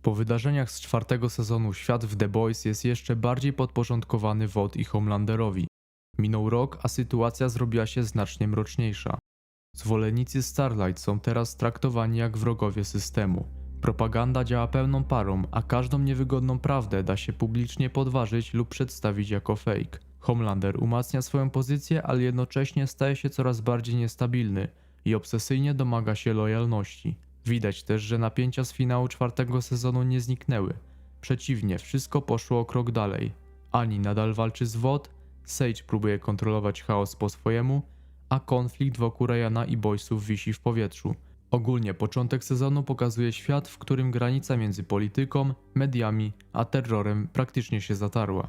Po wydarzeniach z 4. sezonu świat w The Boys jest jeszcze bardziej podporządkowany Vought i Homelanderowi. Minął rok, a sytuacja zrobiła się znacznie mroczniejsza. Zwolennicy Starlight są teraz traktowani jak wrogowie systemu. Propaganda działa pełną parą, a każdą niewygodną prawdę da się publicznie podważyć lub przedstawić jako fake. Homelander umacnia swoją pozycję, ale jednocześnie staje się coraz bardziej niestabilny i obsesyjnie domaga się lojalności. Widać też, że napięcia z finału 4. sezonu nie zniknęły. Przeciwnie, wszystko poszło o krok dalej. Annie nadal walczy z Vought, Sage próbuje kontrolować chaos po swojemu, a konflikt wokół Ryana i Boysów wisi w powietrzu. Ogólnie początek sezonu pokazuje świat, w którym granica między polityką, mediami a terrorem praktycznie się zatarła.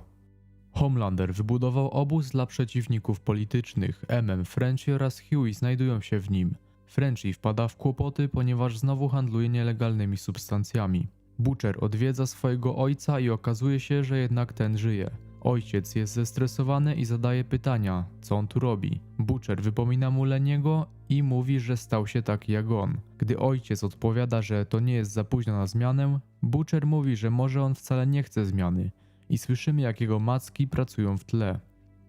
Homelander wybudował obóz dla przeciwników politycznych. Frenchie oraz Hughie znajdują się w nim. Frenchie wpada w kłopoty, ponieważ znowu handluje nielegalnymi substancjami. Butcher odwiedza swojego ojca i okazuje się, że jednak ten żyje. Ojciec jest zestresowany i zadaje pytania, co on tu robi. Butcher wypomina mu Leniego i mówi, że stał się taki jak on. Gdy ojciec odpowiada, że to nie jest za późno na zmianę, Butcher mówi, że może on wcale nie chce zmiany i słyszymy, jak jego macki pracują w tle.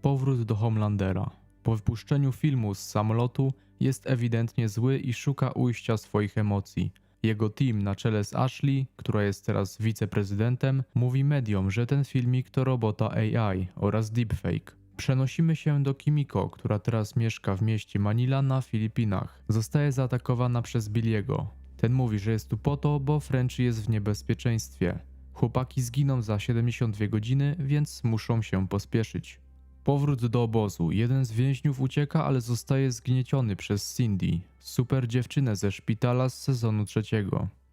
Powrót do Homelandera. Po wypuszczeniu filmu z samolotu jest ewidentnie zły i szuka ujścia swoich emocji. Jego team na czele z Ashley, która jest teraz wiceprezydentem, mówi mediom, że ten filmik to robota AI oraz deepfake. Przenosimy się do Kimiko, która teraz mieszka w mieście Manila na Filipinach. Zostaje zaatakowana przez Billiego. Ten mówi, że jest tu po to, bo Frenchie jest w niebezpieczeństwie. Chłopaki zginą za 72 godziny, więc muszą się pospieszyć. Powrót do obozu. Jeden z więźniów ucieka, ale zostaje zgnieciony przez Cindy, super dziewczynę ze szpitala z sezonu 3.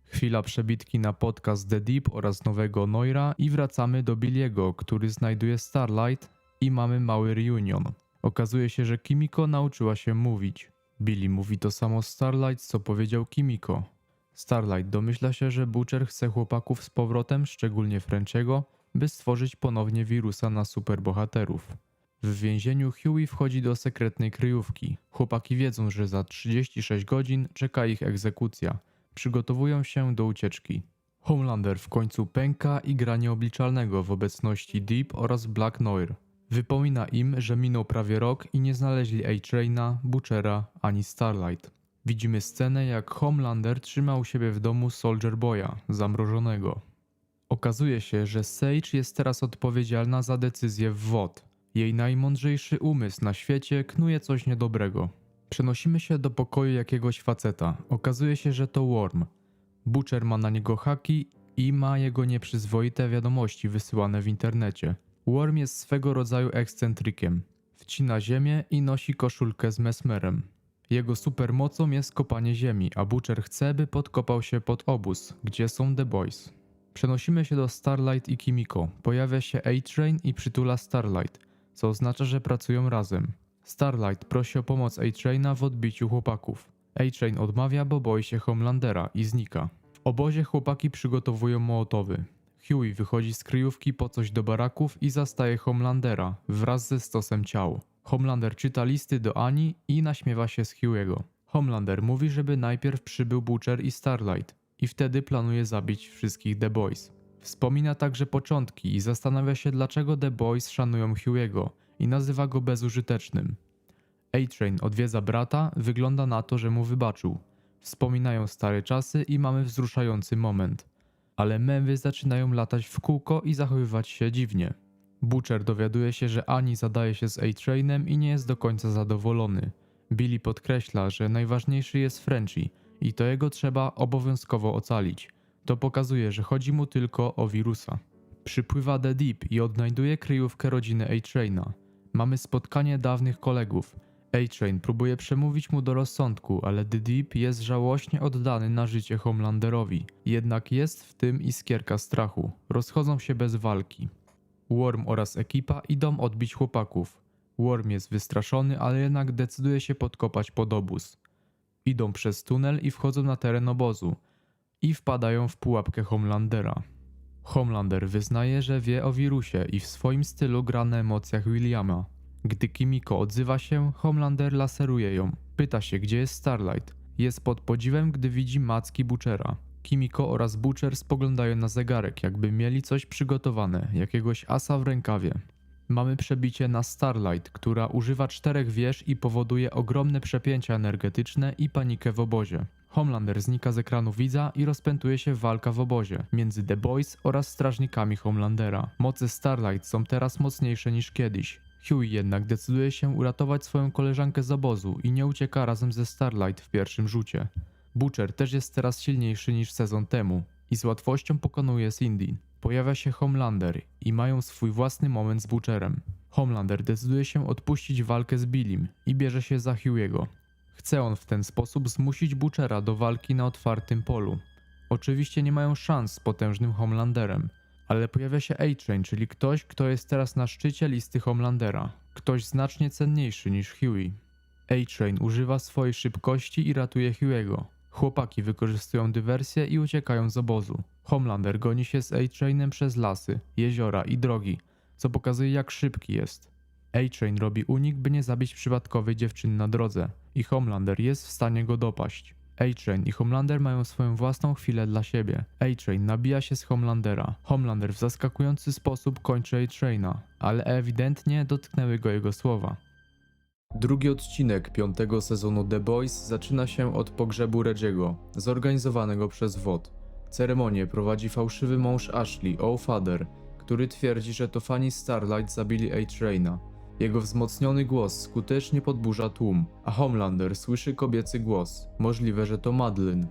Chwila przebitki na podcast The Deep oraz nowego Noira i wracamy do Billiego, który znajduje Starlight i mamy mały reunion. Okazuje się, że Kimiko nauczyła się mówić. Billy mówi to samo Starlight, co powiedział Kimiko. Starlight domyśla się, że Butcher chce chłopaków z powrotem, szczególnie Frenchiego, by stworzyć ponownie wirusa na superbohaterów. W więzieniu Hughie wchodzi do sekretnej kryjówki. Chłopaki wiedzą, że za 36 godzin czeka ich egzekucja. Przygotowują się do ucieczki. Homelander w końcu pęka i gra nieobliczalnego w obecności Deep oraz Black Noir. Wypomina im, że minął prawie rok i nie znaleźli A-Traina, Butchera ani Starlight. Widzimy scenę, jak Homelander trzyma u siebie w domu Soldier Boya, zamrożonego. Okazuje się, że Sage jest teraz odpowiedzialna za decyzję w Vought. Jej najmądrzejszy umysł na świecie knuje coś niedobrego. Przenosimy się do pokoju jakiegoś faceta. Okazuje się, że to Worm. Butcher ma na niego haki i ma jego nieprzyzwoite wiadomości wysyłane w internecie. Worm jest swego rodzaju ekscentrykiem. Wcina ziemię i nosi koszulkę z Mesmerem. Jego supermocą jest kopanie ziemi, a Butcher chce, by podkopał się pod obóz, gdzie są The Boys. Przenosimy się do Starlight i Kimiko. Pojawia się A-Train i przytula Starlight, co oznacza, że pracują razem. Starlight prosi o pomoc A-Traina w odbiciu chłopaków. A-Train odmawia, bo boi się Homelandera i znika. W obozie chłopaki przygotowują mołotowy. Hughie wychodzi z kryjówki po coś do baraków i zastaje Homelandera wraz ze stosem ciał. Homelander czyta listy do Annie i naśmiewa się z Hughie'ego. Homelander mówi, żeby najpierw przybył Butcher i Starlight i wtedy planuje zabić wszystkich The Boys. Wspomina także początki i zastanawia się, dlaczego The Boys szanują Hughie'ego i nazywa go bezużytecznym. A-Train odwiedza brata, wygląda na to, że mu wybaczył. Wspominają stare czasy i mamy wzruszający moment. Ale mewy zaczynają latać w kółko i zachowywać się dziwnie. Butcher dowiaduje się, że Annie zadaje się z A-Trainem i nie jest do końca zadowolony. Billy podkreśla, że najważniejszy jest Frenchie i to jego trzeba obowiązkowo ocalić. To pokazuje, że chodzi mu tylko o wirusa. Przypływa The Deep i odnajduje kryjówkę rodziny A-Traina. Mamy spotkanie dawnych kolegów. A-Train próbuje przemówić mu do rozsądku, ale The Deep jest żałośnie oddany na życie Homelanderowi. Jednak jest w tym iskierka strachu. Rozchodzą się bez walki. Worm oraz ekipa idą odbić chłopaków. Worm jest wystraszony, ale jednak decyduje się podkopać pod obóz. Idą przez tunel i wchodzą na teren obozu. I wpadają w pułapkę Homelandera. Homelander wyznaje, że wie o wirusie i w swoim stylu gra na emocjach Williama. Gdy Kimiko odzywa się, Homelander laseruje ją. Pyta się, gdzie jest Starlight. Jest pod podziwem, gdy widzi macki Butchera. Kimiko oraz Butcher spoglądają na zegarek, jakby mieli coś przygotowane, jakiegoś asa w rękawie. Mamy przebicie na Starlight, która używa 4 wież i powoduje ogromne przepięcia energetyczne i panikę w obozie. Homelander znika z ekranu widza i rozpętuje się walka w obozie między The Boys oraz strażnikami Homelandera. Moce Starlight są teraz mocniejsze niż kiedyś. Huey jednak decyduje się uratować swoją koleżankę z obozu i nie ucieka razem ze Starlight w pierwszym rzucie. Butcher też jest teraz silniejszy niż sezon temu i z łatwością pokonuje Cindy. Pojawia się Homelander i mają swój własny moment z Butcherem. Homelander decyduje się odpuścić walkę z Billym i bierze się za Huey'ego. Chce on w ten sposób zmusić Butchera do walki na otwartym polu. Oczywiście nie mają szans z potężnym Homelanderem, ale pojawia się A-Train, czyli ktoś, kto jest teraz na szczycie listy Homelandera. Ktoś znacznie cenniejszy niż Huey. A-Train używa swojej szybkości i ratuje Huey'ego. Chłopaki wykorzystują dywersję i uciekają z obozu. Homelander goni się z A-Trainem przez lasy, jeziora i drogi, co pokazuje jak szybki jest. A-Train robi unik, by nie zabić przypadkowej dziewczyny na drodze i Homelander jest w stanie go dopaść. A-Train i Homelander mają swoją własną chwilę dla siebie. A-Train nabija się z Homelandera. Homelander w zaskakujący sposób kończy A-Traina, ale ewidentnie dotknęły go jego słowa. Drugi odcinek 5. sezonu The Boys zaczyna się od pogrzebu Reggie'ego, zorganizowanego przez WOT. Ceremonię prowadzi fałszywy mąż Ashley, O'Father, który twierdzi, że to fani Starlight zabili A-Traina. Jego wzmocniony głos skutecznie podburza tłum, a Homelander słyszy kobiecy głos. Możliwe, że to Madeline.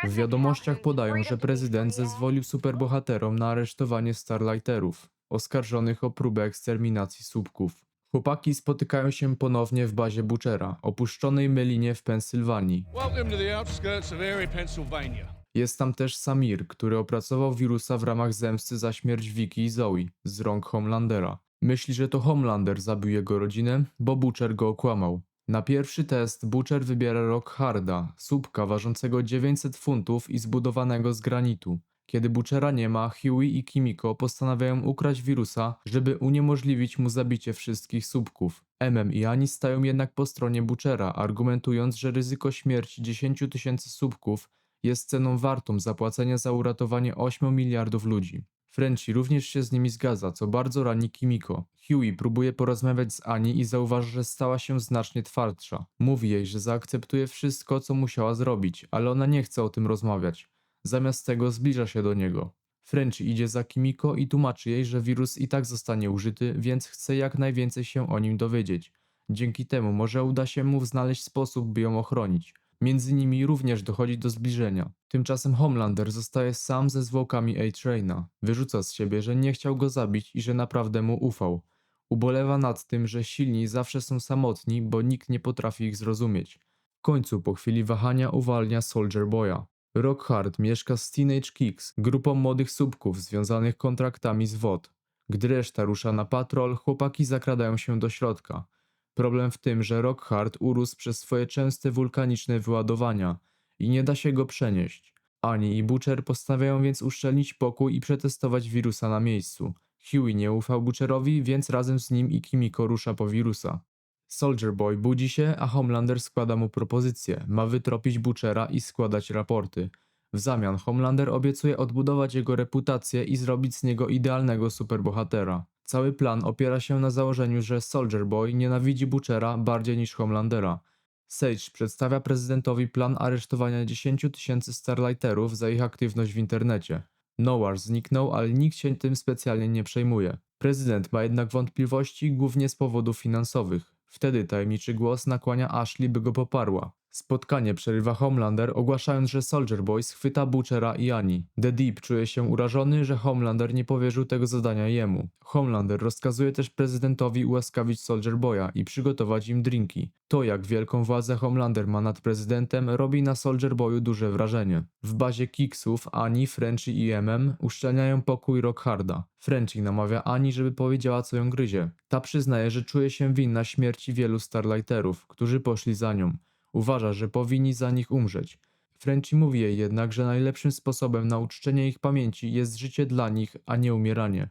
W wiadomościach podają, że prezydent zezwolił superbohaterom na aresztowanie Starlighterów, oskarżonych o próbę eksterminacji słupków. Chłopaki spotykają się ponownie w bazie Butchera, opuszczonej mylinie w Pensylwanii. Welcome to the outskirts of Erie, Pennsylvania. Jest tam też Samir, który opracował wirusa w ramach zemsty za śmierć Vicky i Zoe z rąk Homelandera. Myśli, że to Homelander zabił jego rodzinę, bo Butcher go okłamał. Na pierwszy test Butcher wybiera Rockharda, słupka ważącego 900 funtów i zbudowanego z granitu. Kiedy Butchera nie ma, Huey i Kimiko postanawiają ukraść wirusa, żeby uniemożliwić mu zabicie wszystkich słupków. I Annie stają jednak po stronie Butchera, argumentując, że ryzyko śmierci 10 000 słupków jest ceną wartą zapłacenia za uratowanie 8 miliardów ludzi. Frenchie również się z nimi zgadza, co bardzo rani Kimiko. Huey próbuje porozmawiać z Annie i zauważa, że stała się znacznie twardsza. Mówi jej, że zaakceptuje wszystko, co musiała zrobić, ale ona nie chce o tym rozmawiać. Zamiast tego zbliża się do niego. Frenchie idzie za Kimiko i tłumaczy jej, że wirus i tak zostanie użyty, więc chce jak najwięcej się o nim dowiedzieć. Dzięki temu może uda się mu znaleźć sposób, by ją ochronić. Między nimi również dochodzi do zbliżenia. Tymczasem Homelander zostaje sam ze zwłokami A-Traina. Wyrzuca z siebie, że nie chciał go zabić i że naprawdę mu ufał. Ubolewa nad tym, że silni zawsze są samotni, bo nikt nie potrafi ich zrozumieć. W końcu, po chwili wahania, uwalnia Soldier Boya. Rockhard mieszka z Teenage Kicks, grupą młodych słupków związanych kontraktami z WOT. Gdy reszta rusza na patrol, chłopaki zakradają się do środka. Problem w tym, że Rockhard urósł przez swoje częste wulkaniczne wyładowania i nie da się go przenieść. Annie i Butcher postanawiają więc uszczelnić pokój i przetestować wirusa na miejscu. Huey nie ufał Butcherowi, więc razem z nim i Kimiko rusza po wirusa. Soldier Boy budzi się, a Homelander składa mu propozycję. Ma wytropić Butchera i składać raporty. W zamian Homelander obiecuje odbudować jego reputację i zrobić z niego idealnego superbohatera. Cały plan opiera się na założeniu, że Soldier Boy nienawidzi Butchera bardziej niż Homelandera. Sage przedstawia prezydentowi plan aresztowania 10 000 Starlighterów za ich aktywność w internecie. Nowhere zniknął, ale nikt się tym specjalnie nie przejmuje. Prezydent ma jednak wątpliwości, głównie z powodów finansowych. Wtedy tajemniczy głos nakłania Ashley, by go poparła. Spotkanie przerywa Homelander, ogłaszając, że Soldier Boy schwyta Butchera i Annie. The Deep czuje się urażony, że Homelander nie powierzył tego zadania jemu. Homelander rozkazuje też prezydentowi ułaskawić Soldier Boya i przygotować im drinki. To, jak wielką władzę Homelander ma nad prezydentem, robi na Soldier Boyu duże wrażenie. W bazie Kicksów Annie, Frenchie i uszczelniają pokój Rockharda. Frenchie namawia Annie, żeby powiedziała, co ją gryzie. Ta przyznaje, że czuje się winna śmierci wielu Starlighterów, którzy poszli za nią. Uważa, że powinni za nich umrzeć. Frenchie mówi jej jednak, że najlepszym sposobem na uczczenie ich pamięci jest życie dla nich, a nie umieranie.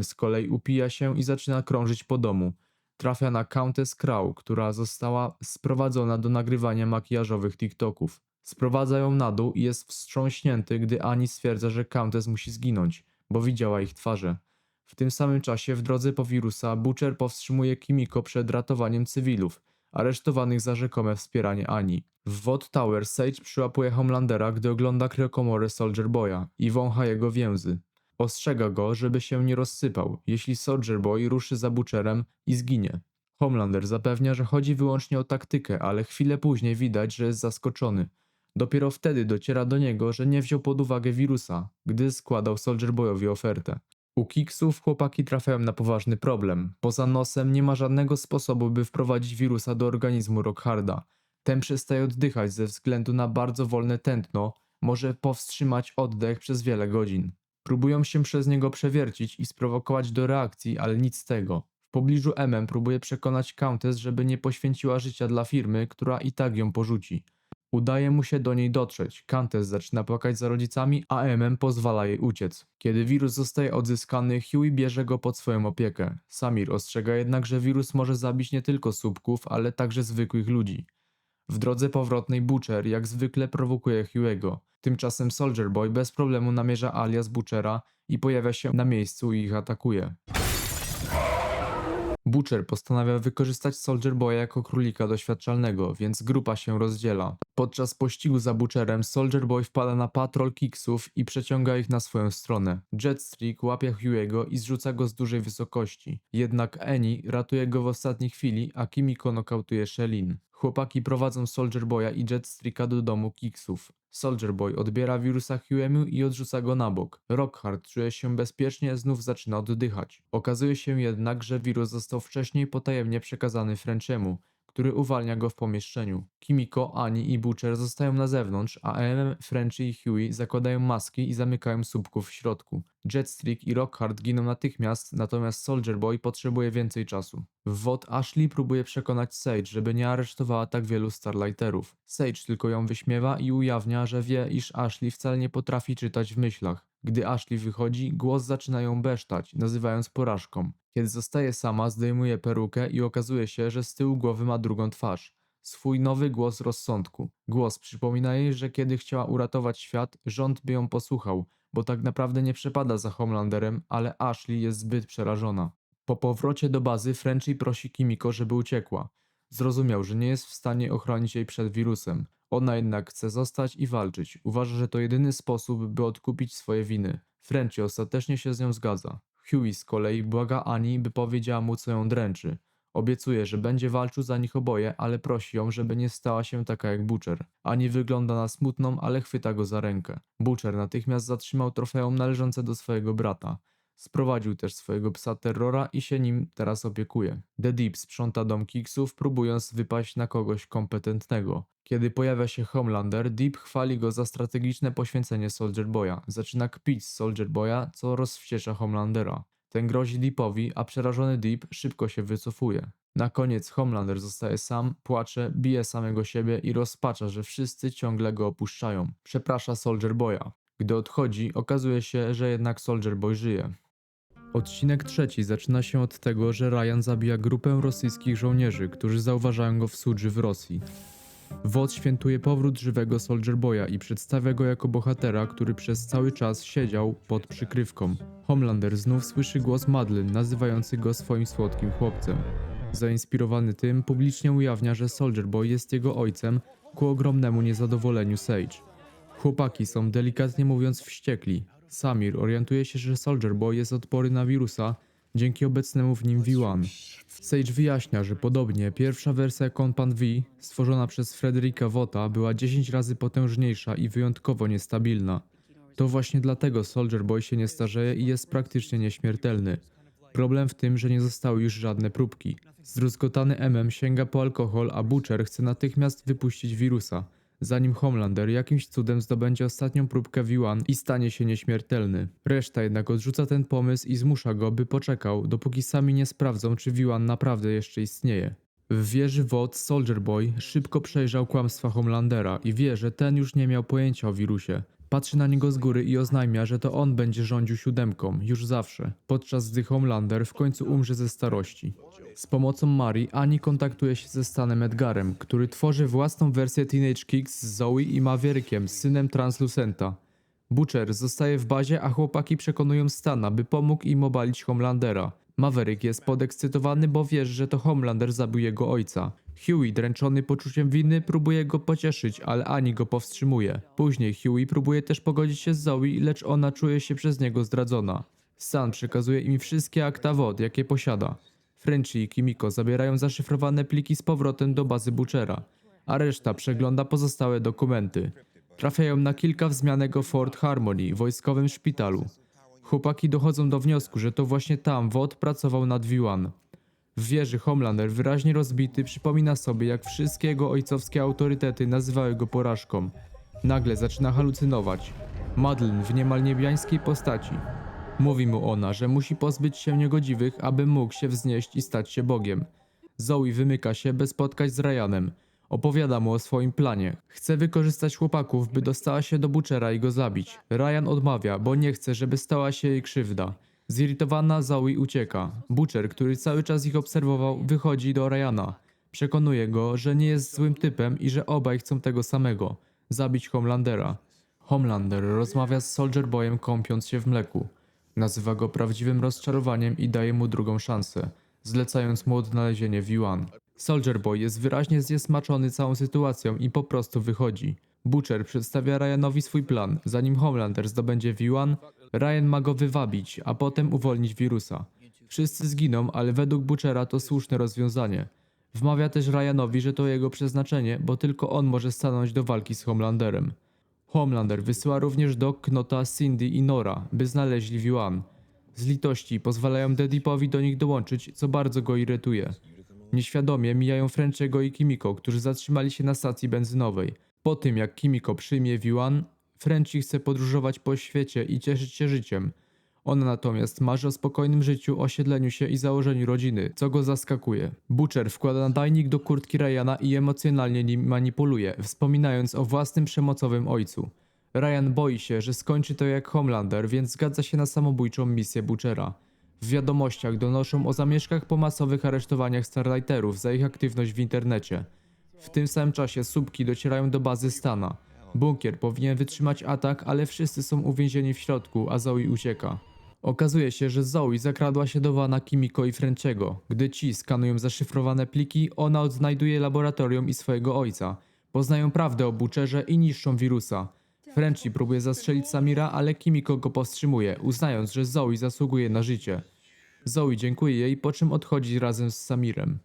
Z kolei upija się i zaczyna krążyć po domu. Trafia na Countess Crow, która została sprowadzona do nagrywania makijażowych TikToków. Sprowadza ją na dół i jest wstrząśnięty, gdy Annie stwierdza, że Countess musi zginąć, bo widziała ich twarze. W tym samym czasie w drodze po wirusa Butcher powstrzymuje Kimiko przed ratowaniem cywilów, aresztowanych za rzekome wspieranie Annie. W Vought Tower Sage przyłapuje Homelandera, gdy ogląda kriokomorę Soldier Boya i wącha jego więzy. Ostrzega go, żeby się nie rozsypał, jeśli Soldier Boy ruszy za Butcherem i zginie. Homelander zapewnia, że chodzi wyłącznie o taktykę, ale chwilę później widać, że jest zaskoczony. Dopiero wtedy dociera do niego, że nie wziął pod uwagę wirusa, gdy składał Soldier Boyowi ofertę. U Kiksów chłopaki trafiają na poważny problem. Poza nosem nie ma żadnego sposobu, by wprowadzić wirusa do organizmu Rockharda. Ten przestaje oddychać ze względu na bardzo wolne tętno, może powstrzymać oddech przez wiele godzin. Próbują się przez niego przewiercić i sprowokować do reakcji, ale nic z tego. W pobliżu próbuje przekonać Countess, żeby nie poświęciła życia dla firmy, która i tak ją porzuci. Udaje mu się do niej dotrzeć. Countess zaczyna płakać za rodzicami, a pozwala jej uciec. Kiedy wirus zostaje odzyskany, Huey bierze go pod swoją opiekę. Samir ostrzega jednak, że wirus może zabić nie tylko słupków, ale także zwykłych ludzi. W drodze powrotnej Butcher jak zwykle prowokuje Huey'ego. Tymczasem Soldier Boy bez problemu namierza alias Butchera i pojawia się na miejscu i ich atakuje. Butcher postanawia wykorzystać Soldier Boya jako królika doświadczalnego, więc grupa się rozdziela. Podczas pościgu za Butcherem Soldier Boy wpada na patrol Kiksów i przeciąga ich na swoją stronę. Jetstreak łapie Huey'ego i zrzuca go z dużej wysokości. Jednak Annie ratuje go w ostatniej chwili, a Kimiko nokautuje Shelin. Chłopaki prowadzą Soldier Boya i Jetstreaka do domu Kiksów. Soldier Boy odbiera wirusa Huey'emu i odrzuca go na bok. Rockhard czuje się bezpiecznie, znów zaczyna oddychać. Okazuje się jednak, że wirus został wcześniej potajemnie przekazany Frenchemu, który uwalnia go w pomieszczeniu. Kimiko, Annie i Butcher zostają na zewnątrz, a Frenchy i Huey zakładają maski i zamykają słupków w środku. Jetstreak i Rockhard giną natychmiast, natomiast Soldier Boy potrzebuje więcej czasu. W WOT Ashley próbuje przekonać Sage, żeby nie aresztowała tak wielu Starlighterów. Sage tylko ją wyśmiewa i ujawnia, że wie, iż Ashley wcale nie potrafi czytać w myślach. Gdy Ashley wychodzi, głos zaczyna ją besztać, nazywając porażką. Kiedy zostaje sama, zdejmuje perukę i okazuje się, że z tyłu głowy ma drugą twarz. Swój nowy głos rozsądku. Głos przypomina jej, że kiedy chciała uratować świat, rząd by ją posłuchał, bo tak naprawdę nie przepada za Homelanderem, ale Ashley jest zbyt przerażona. Po powrocie do bazy Frenchy prosi Kimiko, żeby uciekła. Zrozumiał, że nie jest w stanie ochronić jej przed wirusem. Ona jednak chce zostać i walczyć. Uważa, że to jedyny sposób, by odkupić swoje winy. Frenchy ostatecznie się z nią zgadza. Huey z kolei błaga Annie, by powiedziała mu, co ją dręczy. Obiecuje, że będzie walczył za nich oboje, ale prosi ją, żeby nie stała się taka jak Butcher. Annie wygląda na smutną, ale chwyta go za rękę. Butcher natychmiast zatrzymał trofeum należące do swojego brata. Sprowadził też swojego psa Terrora i się nim teraz opiekuje. The Deep sprząta dom Kiksów, próbując wypaść na kogoś kompetentnego. Kiedy pojawia się Homelander, Deep chwali go za strategiczne poświęcenie Soldier Boya. Zaczyna kpić z Soldier Boya, co rozwściecza Homelandera. Ten grozi Deepowi, a przerażony Deep szybko się wycofuje. Na koniec Homelander zostaje sam, płacze, bije samego siebie i rozpacza, że wszyscy ciągle go opuszczają. Przeprasza Soldier Boya. Gdy odchodzi, okazuje się, że jednak Soldier Boy żyje. Odcinek 3 zaczyna się od tego, że Ryan zabija grupę rosyjskich żołnierzy, którzy zauważają go w Sudży w Rosji. WOT świętuje powrót żywego Soldier Boya i przedstawia go jako bohatera, który przez cały czas siedział pod przykrywką. Homelander znów słyszy głos Madeleine nazywający go swoim słodkim chłopcem. Zainspirowany tym, publicznie ujawnia, że Soldier Boy jest jego ojcem, ku ogromnemu niezadowoleniu Sage. Chłopaki są delikatnie mówiąc wściekli. Samir orientuje się, że Soldier Boy jest odporny na wirusa dzięki obecnemu w nim V1. Sage wyjaśnia, że podobnie pierwsza wersja Compound V, stworzona przez Fredericka Vota, była 10 razy potężniejsza i wyjątkowo niestabilna. To właśnie dlatego Soldier Boy się nie starzeje i jest praktycznie nieśmiertelny. Problem w tym, że nie zostały już żadne próbki. Zdruzgotany sięga po alkohol, a Butcher chce natychmiast wypuścić wirusa, zanim Homelander jakimś cudem zdobędzie ostatnią próbkę V1 i stanie się nieśmiertelny. Reszta jednak odrzuca ten pomysł i zmusza go, by poczekał, dopóki sami nie sprawdzą, czy V1 naprawdę jeszcze istnieje. W wieży WOT Soldier Boy szybko przejrzał kłamstwa Homelandera i wie, że ten już nie miał pojęcia o wirusie. patrzy na niego z góry i oznajmia, że to on będzie rządził siódemką, już zawsze, podczas gdy Homelander w końcu umrze ze starości. Z pomocą Mari, Annie kontaktuje się ze Stanem Edgarem, który tworzy własną wersję Teenage Kicks z Zoe i Maverickiem, synem Translucenta. Butcher zostaje w bazie, a chłopaki przekonują Stana, by pomógł im obalić Homelandera. Maverick jest podekscytowany, bo wierzy, że to Homelander zabił jego ojca. Huey, dręczony poczuciem winy, próbuje go pocieszyć, ale Annie go powstrzymuje. Później Huey próbuje też pogodzić się z Zoe, lecz ona czuje się przez niego zdradzona. Stan przekazuje im wszystkie akta WOD, jakie posiada. Frenchie i Kimiko zabierają zaszyfrowane pliki z powrotem do bazy Butchera, a reszta przegląda pozostałe dokumenty. Trafiają na kilka wzmianego Fort Harmony, wojskowym szpitalu. Chłopaki dochodzą do wniosku, że to właśnie tam WOD pracował nad V1. W wieży Homelander, wyraźnie rozbity, przypomina sobie, jak wszystkie jego ojcowskie autorytety nazywały go porażką. Nagle zaczyna halucynować. Madeline w niemal niebiańskiej postaci. Mówi mu ona, że musi pozbyć się niegodziwych, aby mógł się wznieść i stać się Bogiem. Zoe wymyka się, by spotkać z Ryanem. Opowiada mu o swoim planie. Chce wykorzystać chłopaków, by dostała się do Butchera i go zabić. Ryan odmawia, bo nie chce, żeby stała się jej krzywda. Zirytowana Zoe ucieka. Butcher, który cały czas ich obserwował, wychodzi do Ryana. Przekonuje go, że nie jest złym typem i że obaj chcą tego samego – zabić Homelandera. Homelander rozmawia z Soldier Boyem, kąpiąc się w mleku. Nazywa go prawdziwym rozczarowaniem i daje mu drugą szansę, zlecając mu odnalezienie V1. Soldier Boy jest wyraźnie zniesmaczony całą sytuacją i po prostu wychodzi. Butcher przedstawia Ryanowi swój plan. Zanim Homelander zdobędzie V1, Ryan ma go wywabić, a potem uwolnić wirusa. Wszyscy zginą, ale według Butchera to słuszne rozwiązanie. Wmawia też Ryanowi, że to jego przeznaczenie, bo tylko on może stanąć do walki z Homelanderem. Homelander wysyła również Doc, Knota, Cindy i Nora, by znaleźli V1. Z litości pozwalają Deadipowi do nich dołączyć, co bardzo go irytuje. Nieświadomie mijają Frenchiego i Kimiko, którzy zatrzymali się na stacji benzynowej. Po tym jak Kimiko przyjmie V1, Frenchie chce podróżować po świecie i cieszyć się życiem. Ona natomiast marzy o spokojnym życiu, osiedleniu się i założeniu rodziny, co go zaskakuje. Butcher wkłada nadajnik do kurtki Ryana i emocjonalnie nim manipuluje, wspominając o własnym przemocowym ojcu. Ryan boi się, że skończy to jak Homelander, więc zgadza się na samobójczą misję Butchera. W wiadomościach donoszą o zamieszkach po masowych aresztowaniach Starlighterów za ich aktywność w internecie. W tym samym czasie słupki docierają do bazy Stana. Bunkier powinien wytrzymać atak, ale wszyscy są uwięzieni w środku, a Zoe ucieka. Okazuje się, że Zoe zakradła się do wana Kimiko i Frenchiego. Gdy ci skanują zaszyfrowane pliki, ona odnajduje laboratorium i swojego ojca. Poznają prawdę o Butcherze i niszczą wirusa. Frenchie próbuje zastrzelić Samira, ale Kimiko go powstrzymuje, uznając, że Zoe zasługuje na życie. Zoe dziękuje jej, po czym odchodzi razem z Samirem.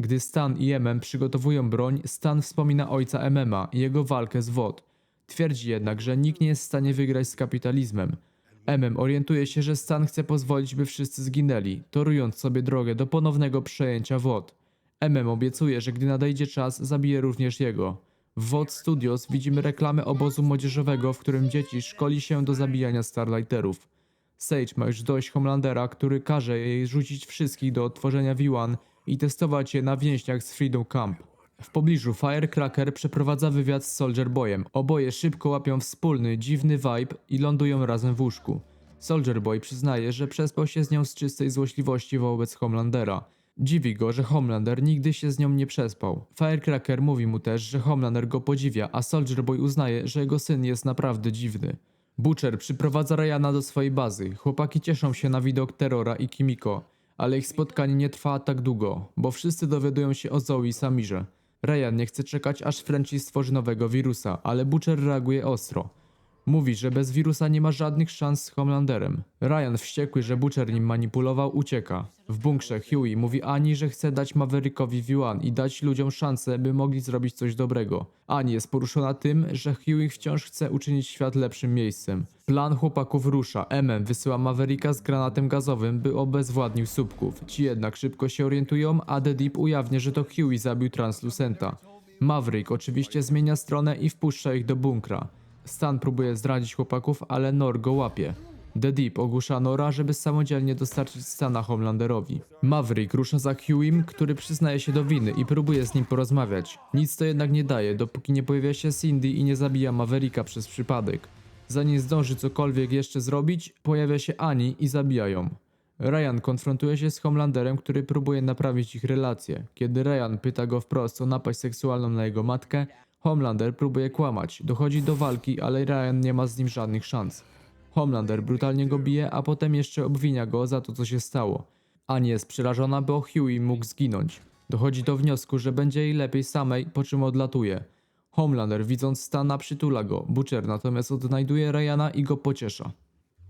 Gdy Stan i MM przygotowują broń, Stan wspomina ojca MMA i jego walkę z WOD. Twierdzi jednak, że nikt nie jest w stanie wygrać z kapitalizmem. MM orientuje się, że Stan chce pozwolić, by wszyscy zginęli, torując sobie drogę do ponownego przejęcia WOD. MM obiecuje, że gdy nadejdzie czas, zabije również jego. W WOD Studios widzimy reklamę obozu młodzieżowego, w którym dzieci szkoli się do zabijania Starlighterów. Sage ma już dość Homelandera, który każe jej rzucić wszystkich do odtworzenia V1 i testować je na więźniach z Freedom Camp. W pobliżu Firecracker przeprowadza wywiad z Soldier Boyem. Oboje szybko łapią wspólny, dziwny vibe i lądują razem w łóżku. Soldier Boy przyznaje, że przespał się z nią z czystej złośliwości wobec Homelandera. Dziwi go, że Homelander nigdy się z nią nie przespał. Firecracker mówi mu też, że Homelander go podziwia, a Soldier Boy uznaje, że jego syn jest naprawdę dziwny. Butcher przyprowadza Ryana do swojej bazy. Chłopaki cieszą się na widok Terrora i Kimiko, ale ich spotkanie nie trwa tak długo, bo wszyscy dowiadują się o Zoe i Samirze. Ryan nie chce czekać, aż Frenchie stworzy nowego wirusa, ale Butcher reaguje ostro. Mówi, że bez wirusa nie ma żadnych szans z Homelanderem. Ryan, wściekły, że Butcher nim manipulował, ucieka. W bunkrze Huey mówi Annie, że chce dać Maverickowi V1 i dać ludziom szansę, by mogli zrobić coś dobrego. Annie jest poruszona tym, że Huey wciąż chce uczynić świat lepszym miejscem. Plan chłopaków rusza. MM wysyła Mavericka z granatem gazowym, by obezwładnił słupków. Ci jednak szybko się orientują, a The Deep ujawnia, że to Huey zabił Translucenta. Maverick oczywiście zmienia stronę i wpuszcza ich do bunkra. Stan próbuje zdradzić chłopaków, ale Nor go łapie. The Deep ogłusza Nora, żeby samodzielnie dostarczyć Stana Homelanderowi. Maverick rusza za Hueym, który przyznaje się do winy i próbuje z nim porozmawiać. Nic to jednak nie daje, dopóki nie pojawia się Cindy i nie zabija Mavericka przez przypadek. Zanim zdąży cokolwiek jeszcze zrobić, pojawia się Annie i zabija ją. Ryan konfrontuje się z Homelanderem, który próbuje naprawić ich relacje. Kiedy Ryan pyta go wprost o napaść seksualną na jego matkę, Homelander próbuje kłamać. Dochodzi do walki, ale Ryan nie ma z nim żadnych szans. Homelander brutalnie go bije, a potem jeszcze obwinia go za to, co się stało. Annie jest przerażona, bo Huey mógł zginąć. Dochodzi do wniosku, że będzie jej lepiej samej, po czym odlatuje. Homelander, widząc Stana, przytula go. Butcher natomiast odnajduje Ryana i go pociesza.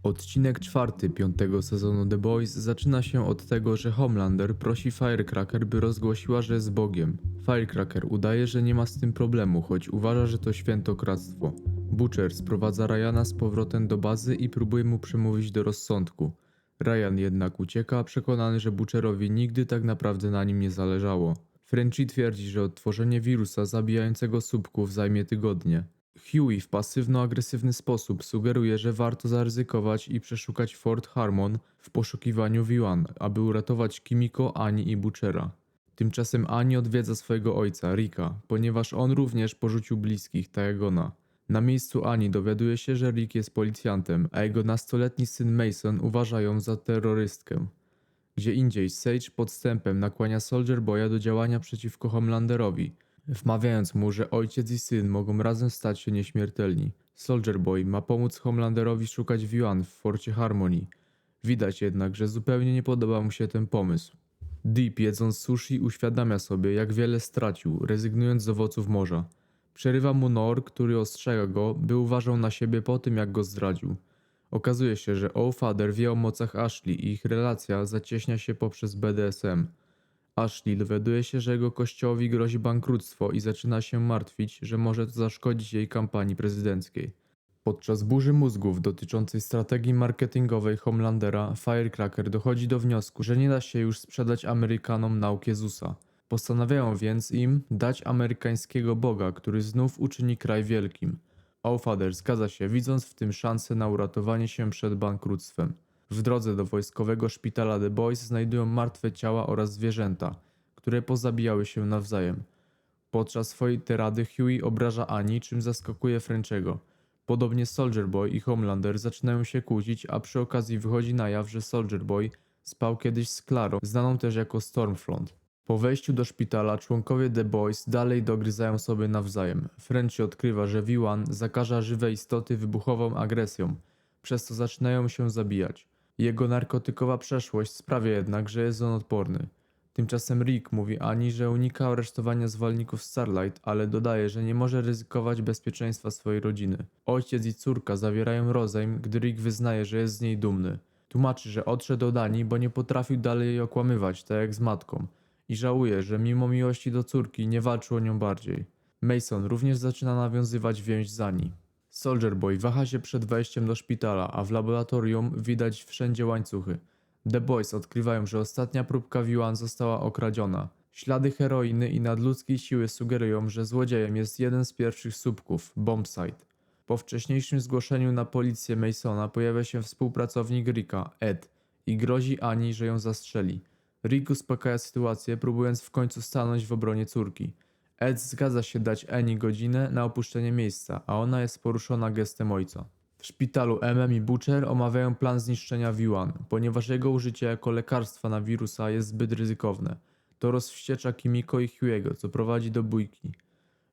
Odcinek 4 piątego sezonu The Boys zaczyna się od tego, że Homelander prosi Firecracker, by rozgłosiła, że jest Bogiem. Firecracker udaje, że nie ma z tym problemu, choć uważa, że to świętokradztwo. Butcher sprowadza Ryana z powrotem do bazy i próbuje mu przemówić do rozsądku. Ryan jednak ucieka, przekonany, że Butcherowi nigdy tak naprawdę na nim nie zależało. Frenchie twierdzi, że odtworzenie wirusa zabijającego słupków zajmie tygodnie. Huey w pasywno-agresywny sposób sugeruje, że warto zaryzykować i przeszukać Fort Harmon w poszukiwaniu V1, aby uratować Kimiko, Annie i Butchera. Tymczasem Annie odwiedza swojego ojca, Ricka, ponieważ on również porzucił bliskich, tak jak ona. Na miejscu Annie dowiaduje się, że Rick jest policjantem, a jego nastoletni syn Mason uważa ją za terrorystkę. Gdzie indziej Sage podstępem nakłania Soldier Boya do działania przeciwko Homelanderowi, wmawiając mu, że ojciec i syn mogą razem stać się nieśmiertelni. Soldier Boy ma pomóc Homelanderowi szukać V1 w Forcie Harmony. Widać jednak, że zupełnie nie podoba mu się ten pomysł. Deep, jedząc sushi, uświadamia sobie, jak wiele stracił, rezygnując z owoców morza. Przerywa mu Nor, który ostrzega go, by uważał na siebie po tym, jak go zdradził. Okazuje się, że All-Father wie o mocach Ashley i ich relacja zacieśnia się poprzez BDSM. Ashley dowiaduje się, że jego kościołowi grozi bankructwo i zaczyna się martwić, że może to zaszkodzić jej kampanii prezydenckiej. Podczas burzy mózgów dotyczącej strategii marketingowej Homelandera, Firecracker dochodzi do wniosku, że nie da się już sprzedać Amerykanom nauk Jezusa. Postanawiają więc im dać amerykańskiego Boga, który znów uczyni kraj wielkim. Allfather zgadza się, widząc w tym szansę na uratowanie się przed bankructwem. W drodze do wojskowego szpitala The Boys znajdują martwe ciała oraz zwierzęta, które pozabijały się nawzajem. Podczas swojej tyrady Huey obraża Annie, czym zaskakuje Frenchego. Podobnie Soldier Boy i Homelander zaczynają się kłócić, a przy okazji wychodzi na jaw, że Soldier Boy spał kiedyś z Clarą, znaną też jako Stormfront. Po wejściu do szpitala członkowie The Boys dalej dogryzają sobie nawzajem. Frenchie odkrywa, że V1 zakaża żywe istoty wybuchową agresją, przez co zaczynają się zabijać. Jego narkotykowa przeszłość sprawia jednak, że jest on odporny. Tymczasem Rick mówi Annie, że unika aresztowania zwolenników Starlight, ale dodaje, że nie może ryzykować bezpieczeństwa swojej rodziny. Ojciec i córka zawierają rozejm, gdy Rick wyznaje, że jest z niej dumny. Tłumaczy, że odszedł od Annie, bo nie potrafił dalej jej okłamywać, tak jak z matką. I żałuje, że mimo miłości do córki nie walczył o nią bardziej. Mason również zaczyna nawiązywać więź z Annie. Soldier Boy waha się przed wejściem do szpitala, a w laboratorium widać wszędzie łańcuchy. The Boys odkrywają, że ostatnia próbka V1 została okradziona. Ślady heroiny i nadludzkiej siły sugerują, że złodziejem jest jeden z pierwszych słupków, Bombsite. Po wcześniejszym zgłoszeniu na policję Masona pojawia się współpracownik Ricka, Ed, i grozi Annie, że ją zastrzeli. Rick uspokaja sytuację, próbując w końcu stanąć w obronie córki. Ed zgadza się dać Annie godzinę na opuszczenie miejsca, a ona jest poruszona gestem ojca. W szpitalu i Butcher omawiają plan zniszczenia V1, ponieważ jego użycie jako lekarstwa na wirusa jest zbyt ryzykowne. To rozwściecza Kimiko i Huey'ego, co prowadzi do bójki.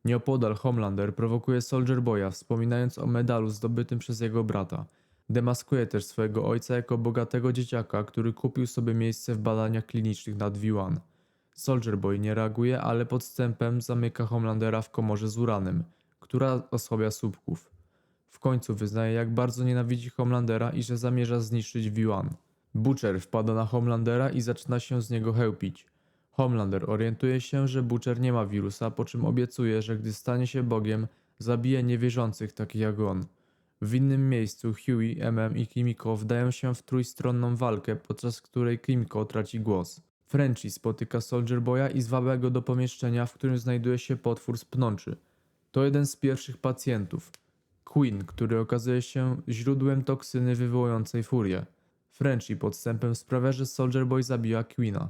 Nieopodal Homelander prowokuje Soldier Boya, wspominając o medalu zdobytym przez jego brata. Demaskuje też swojego ojca jako bogatego dzieciaka, który kupił sobie miejsce w badaniach klinicznych nad V1. Soldier Boy nie reaguje, ale podstępem zamyka Homelandera w komorze z uranem, która osłabia słupków. W końcu wyznaje, jak bardzo nienawidzi Homelandera i że zamierza zniszczyć V1. Butcher wpada na Homelandera i zaczyna się z niego chełpić. Homelander orientuje się, że Butcher nie ma wirusa, po czym obiecuje, że gdy stanie się Bogiem, zabije niewierzących takich jak on. W innym miejscu Huey, i Kimiko wdają się w trójstronną walkę, podczas której Kimiko traci głos. Frenchie spotyka Soldier Boya i zwabia go do pomieszczenia, w którym znajduje się potwór z pnączy. To jeden z pierwszych pacjentów. Queen, który okazuje się źródłem toksyny wywołującej furię. Frenchie podstępem sprawia, że Soldier Boy zabija Queena,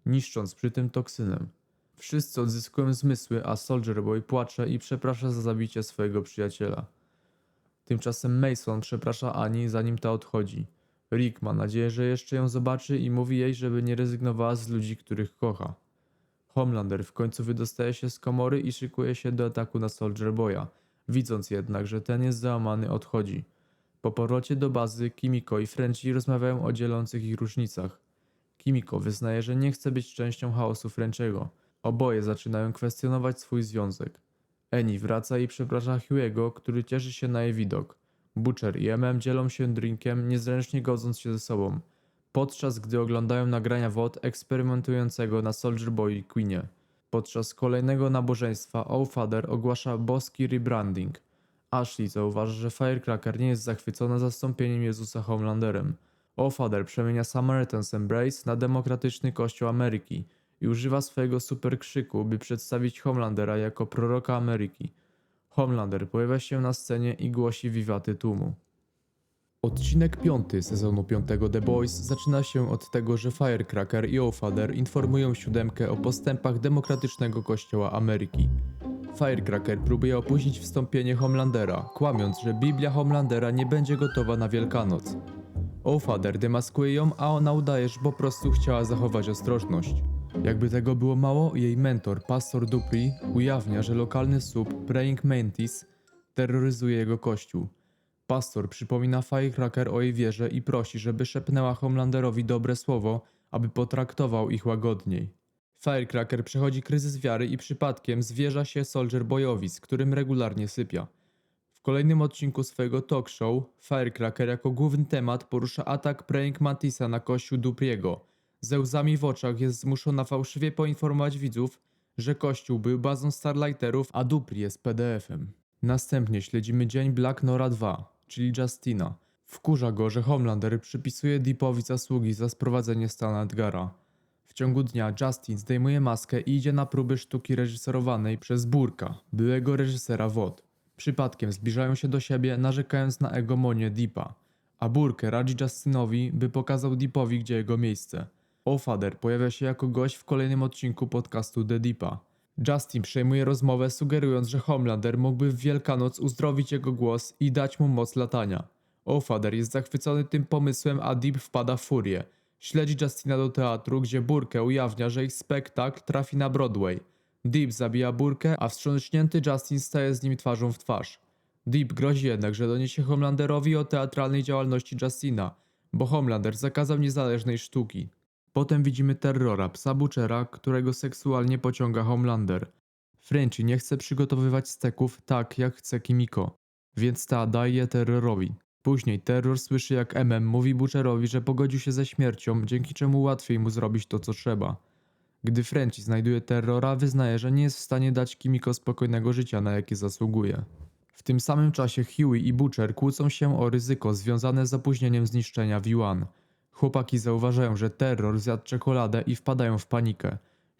niszcząc przy tym toksynę. Wszyscy odzyskują zmysły, a Soldier Boy płacze i przeprasza za zabicie swojego przyjaciela. Tymczasem Mason przeprasza Annie, zanim ta odchodzi. Rick ma nadzieję, że jeszcze ją zobaczy i mówi jej, żeby nie rezygnowała z ludzi, których kocha. Homelander w końcu wydostaje się z komory i szykuje się do ataku na Soldier Boya. Widząc jednak, że ten jest załamany, odchodzi. Po powrocie do bazy Kimiko i Frenchie rozmawiają o dzielących ich różnicach. Kimiko wyznaje, że nie chce być częścią chaosu Frenchiego. Oboje zaczynają kwestionować swój związek. Annie wraca i przeprasza Hugh'ego, który cieszy się na jej widok. Butcher i MM dzielą się drinkiem, niezręcznie godząc się ze sobą, podczas gdy oglądają nagrania WOD eksperymentującego na Soldier Boy i Queenie. Podczas kolejnego nabożeństwa All-Father ogłasza boski rebranding. Ashley zauważa, że Firecracker nie jest zachwycona zastąpieniem Jezusa Homelanderem. All-Father przemienia Samaritan's Embrace na demokratyczny kościół Ameryki i używa swojego superkrzyku, by przedstawić Homelandera jako proroka Ameryki. Homelander pojawia się na scenie i głosi wiwaty tłumu. Odcinek 5 sezonu 5 The Boys zaczyna się od tego, że Firecracker i All-Father informują siódemkę o postępach demokratycznego kościoła Ameryki. Firecracker próbuje opóźnić wstąpienie Homelandera, kłamiąc, że Biblia Homelandera nie będzie gotowa na Wielkanoc. All-Father demaskuje ją, a ona udaje, że po prostu chciała zachować ostrożność. Jakby tego było mało, jej mentor, pastor Dupree, ujawnia, że lokalny sub Praying Mantis terroryzuje jego kościół. Pastor przypomina Firecracker o jej wierze i prosi, żeby szepnęła Homelanderowi dobre słowo, aby potraktował ich łagodniej. Firecracker przechodzi kryzys wiary i przypadkiem zwierza się Soldier Boyowi, z którym regularnie sypia. W kolejnym odcinku swojego talk show Firecracker jako główny temat porusza atak Praying Mantisa na kościół Dupriego. Ze łzami w oczach jest zmuszona fałszywie poinformować widzów, że kościół był bazą Starlighterów, a Dupree jest PDF-em. Następnie śledzimy dzień Black Nora 2, czyli Justina. Wkurza go, że Homelander przypisuje Deepowi zasługi za sprowadzenie Stana Edgara. W ciągu dnia Justin zdejmuje maskę i idzie na próby sztuki reżyserowanej przez Burka, byłego reżysera WOD. Przypadkiem zbliżają się do siebie, narzekając na egomonię Deepa, a Burke radzi Justinowi, by pokazał Deepowi, gdzie jego miejsce. All-Father pojawia się jako gość w kolejnym odcinku podcastu The Deepa. Justin przejmuje rozmowę, sugerując, że Homelander mógłby w Wielkanoc uzdrowić jego głos i dać mu moc latania. All-Father jest zachwycony tym pomysłem, a Deep wpada w furię. Śledzi Justina do teatru, gdzie Burke ujawnia, że ich spektakl trafi na Broadway. Deep zabija Burke, a wstrząśnięty Justin staje z nim twarzą w twarz. Deep grozi jednak, że doniesie Homelanderowi o teatralnej działalności Justina, bo Homelander zakazał niezależnej sztuki. Potem widzimy Terrora, psa Butchera, którego seksualnie pociąga Homelander. Frenchie nie chce przygotowywać steków tak, jak chce Kimiko, więc ta daje je Terrorowi. Później Terror słyszy, jak MM mówi Butcherowi, że pogodził się ze śmiercią, dzięki czemu łatwiej mu zrobić to, co trzeba. Gdy Frenchie znajduje Terrora, wyznaje, że nie jest w stanie dać Kimiko spokojnego życia, na jakie zasługuje. W tym samym czasie Hughie i Butcher kłócą się o ryzyko związane z opóźnieniem zniszczenia V1. Chłopaki zauważają, że Terror zjadł czekoladę i wpadają w panikę.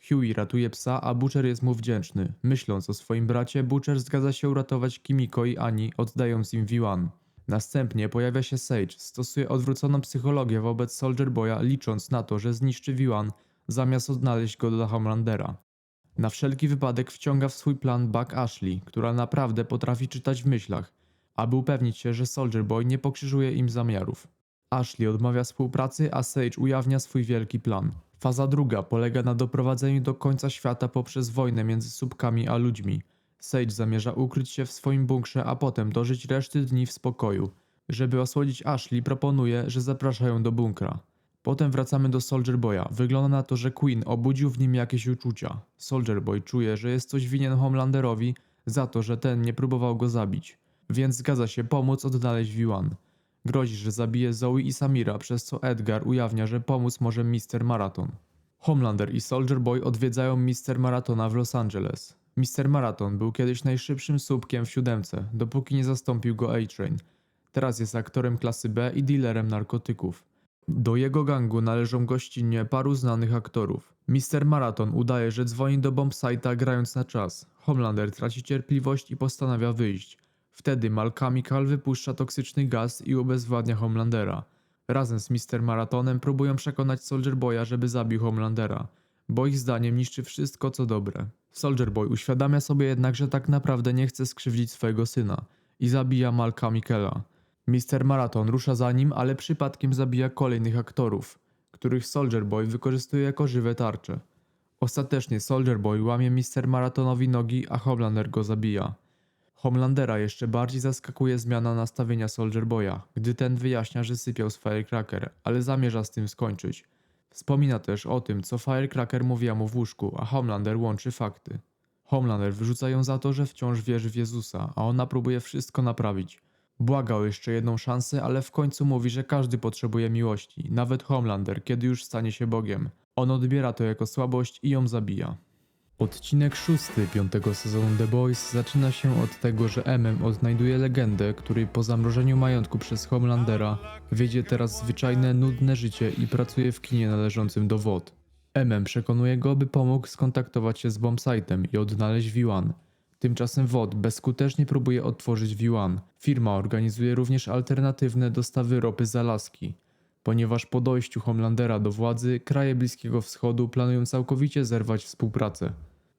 Hughie ratuje psa, a Butcher jest mu wdzięczny. Myśląc o swoim bracie, Butcher zgadza się uratować Kimiko i Annie, oddając im V1. Następnie pojawia się Sage, stosuje odwróconą psychologię wobec Soldier Boya, licząc na to, że zniszczy V1, zamiast odnaleźć go dla Homelandera. Na wszelki wypadek wciąga w swój plan Buck Ashley, która naprawdę potrafi czytać w myślach, aby upewnić się, że Soldier Boy nie pokrzyżuje im zamiarów. Ashley odmawia współpracy, a Sage ujawnia swój wielki plan. Faza druga polega na doprowadzeniu do końca świata poprzez wojnę między słupkami a ludźmi. Sage zamierza ukryć się w swoim bunkrze, a potem dożyć reszty dni w spokoju. Żeby osłodzić Ashley, proponuje, że zapraszają do bunkra. Potem wracamy do Soldier Boya. Wygląda na to, że Queen obudził w nim jakieś uczucia. Soldier Boy czuje, że jest coś winien Homelanderowi za to, że ten nie próbował go zabić, więc zgadza się pomóc odnaleźć V1. Grozi, że zabije Zoe i Samira, przez co Edgar ujawnia, że pomóc może Mr. Marathon. Homelander i Soldier Boy odwiedzają Mr. Maratona w Los Angeles. Mr. Marathon był kiedyś najszybszym słupkiem w siódemce, dopóki nie zastąpił go A-Train. Teraz jest aktorem klasy B i dealerem narkotyków. Do jego gangu należą gościnnie paru znanych aktorów. Mr. Marathon udaje, że dzwoni do bombsite'a, grając na czas. Homelander traci cierpliwość i postanawia wyjść. Wtedy Mal Chemical wypuszcza toksyczny gaz i ubezwładnia Homelandera. Razem z Mr. Marathonem próbują przekonać Soldier Boya, żeby zabił Homelandera, bo ich zdaniem niszczy wszystko, co dobre. Soldier Boy uświadamia sobie jednak, że tak naprawdę nie chce skrzywdzić swojego syna i zabija Malka Mikkela. Mr. Marathon rusza za nim, ale przypadkiem zabija kolejnych aktorów, których Soldier Boy wykorzystuje jako żywe tarcze. Ostatecznie Soldier Boy łamie Mr. Marathonowi nogi, a Homelander go zabija. Homelandera jeszcze bardziej zaskakuje zmiana nastawienia Soldier Boya, gdy ten wyjaśnia, że sypiał z Firecracker, ale zamierza z tym skończyć. Wspomina też o tym, co Firecracker mówiła mu w łóżku, a Homelander łączy fakty. Homelander wyrzuca ją za to, że wciąż wierzy w Jezusa, a ona próbuje wszystko naprawić. Błaga o jeszcze jedną szansę, ale w końcu mówi, że każdy potrzebuje miłości, nawet Homelander, kiedy już stanie się Bogiem. On odbiera to jako słabość i ją zabija. Odcinek 6 piątego sezonu The Boys zaczyna się od tego, że odnajduje legendę, której po zamrożeniu majątku przez Homelandera wiedzie teraz zwyczajne, nudne życie i pracuje w kinie należącym do WOT. Przekonuje go, by pomógł skontaktować się z bombsite'em i odnaleźć V1. Tymczasem WOT bezskutecznie próbuje odtworzyć V1. Firma organizuje również alternatywne dostawy ropy z Alaski, ponieważ po dojściu Homelandera do władzy, kraje Bliskiego Wschodu planują całkowicie zerwać współpracę.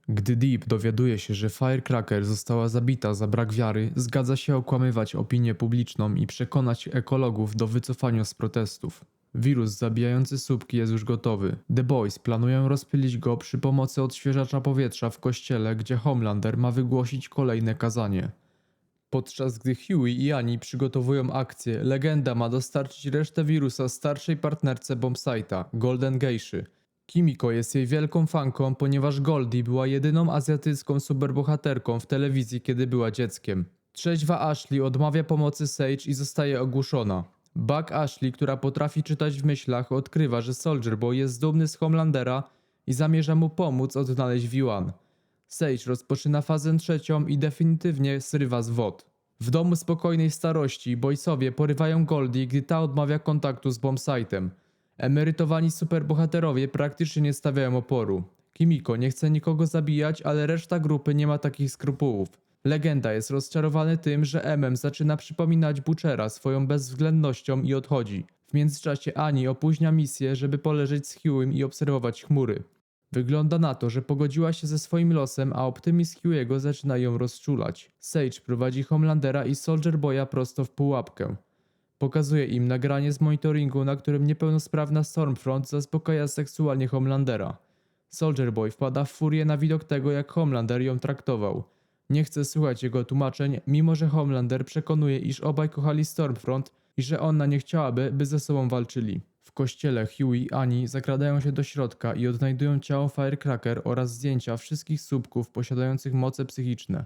Gdy Deep dowiaduje się, że Firecracker została zabita za brak wiary, zgadza się okłamywać opinię publiczną i przekonać ekologów do wycofania z protestów. Wirus zabijający słupki jest już gotowy. The Boys planują rozpylić go przy pomocy odświeżacza powietrza w kościele, gdzie Homelander ma wygłosić kolejne kazanie. Podczas gdy Huey i Annie przygotowują akcję, legenda ma dostarczyć resztę wirusa starszej partnerce bombsite'a, Golden Geiszy. Kimiko jest jej wielką fanką, ponieważ Goldie była jedyną azjatycką superbohaterką w telewizji, kiedy była dzieckiem. Trzeźwa Ashley odmawia pomocy Sage i zostaje ogłuszona. Buck Ashley, która potrafi czytać w myślach, odkrywa, że Soldier Boy jest dumny z Homelandera i zamierza mu pomóc odnaleźć V1. Sage rozpoczyna fazę trzecią i definitywnie zrywa z WOT. W domu spokojnej starości Boysowie porywają Goldie, gdy ta odmawia kontaktu z bombsite'em. Emerytowani superbohaterowie praktycznie nie stawiają oporu. Kimiko nie chce nikogo zabijać, ale reszta grupy nie ma takich skrupułów. Legenda jest rozczarowany tym, że zaczyna przypominać Butchera swoją bezwzględnością i odchodzi. W międzyczasie Annie opóźnia misję, żeby poleżeć z Hughiem i obserwować chmury. Wygląda na to, że pogodziła się ze swoim losem, a optymizm Hughego zaczyna ją rozczulać. Sage prowadzi Homelandera i Soldier Boya prosto w pułapkę. Pokazuje im nagranie z monitoringu, na którym niepełnosprawna Stormfront zaspokaja seksualnie Homelandera. Soldier Boy wpada w furię na widok tego, jak Homelander ją traktował. Nie chce słuchać jego tłumaczeń, mimo że Homelander przekonuje, iż obaj kochali Stormfront i że ona nie chciałaby, by ze sobą walczyli. W kościele Huey i Annie zakradają się do środka i odnajdują ciało Firecracker oraz zdjęcia wszystkich słupków posiadających moce psychiczne.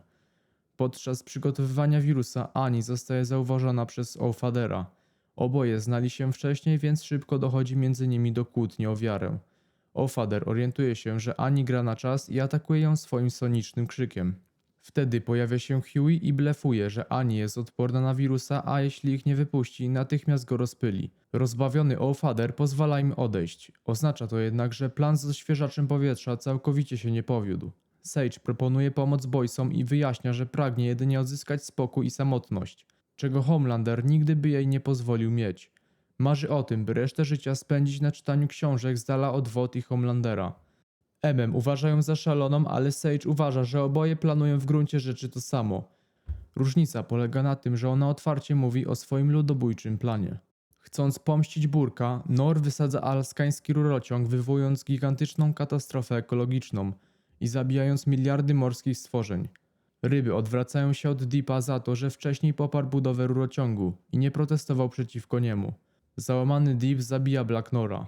Podczas przygotowywania wirusa Annie zostaje zauważona przez O'Fadera. Oboje znali się wcześniej, więc szybko dochodzi między nimi do kłótni o wiarę. O'Fader orientuje się, że Annie gra na czas i atakuje ją swoim sonicznym krzykiem. Wtedy pojawia się Huey i blefuje, że Annie jest odporna na wirusa, a jeśli ich nie wypuści, natychmiast go rozpyli. Rozbawiony O'Fader pozwala im odejść. Oznacza to jednak, że plan z odświeżaczem powietrza całkowicie się nie powiódł. Sage proponuje pomoc Boysom i wyjaśnia, że pragnie jedynie odzyskać spokój i samotność, czego Homelander nigdy by jej nie pozwolił mieć. Marzy o tym, by resztę życia spędzić na czytaniu książek z dala od WOT i Homelandera. uważa ją za szaloną, ale Sage uważa, że oboje planują w gruncie rzeczy to samo. Różnica polega na tym, że ona otwarcie mówi o swoim ludobójczym planie. Chcąc pomścić Burka, Nor wysadza alaskański rurociąg, wywołując gigantyczną katastrofę ekologiczną i zabijając miliardy morskich stworzeń. Ryby odwracają się od Deepa za to, że wcześniej poparł budowę rurociągu i nie protestował przeciwko niemu. Załamany Deep zabija Black Nora.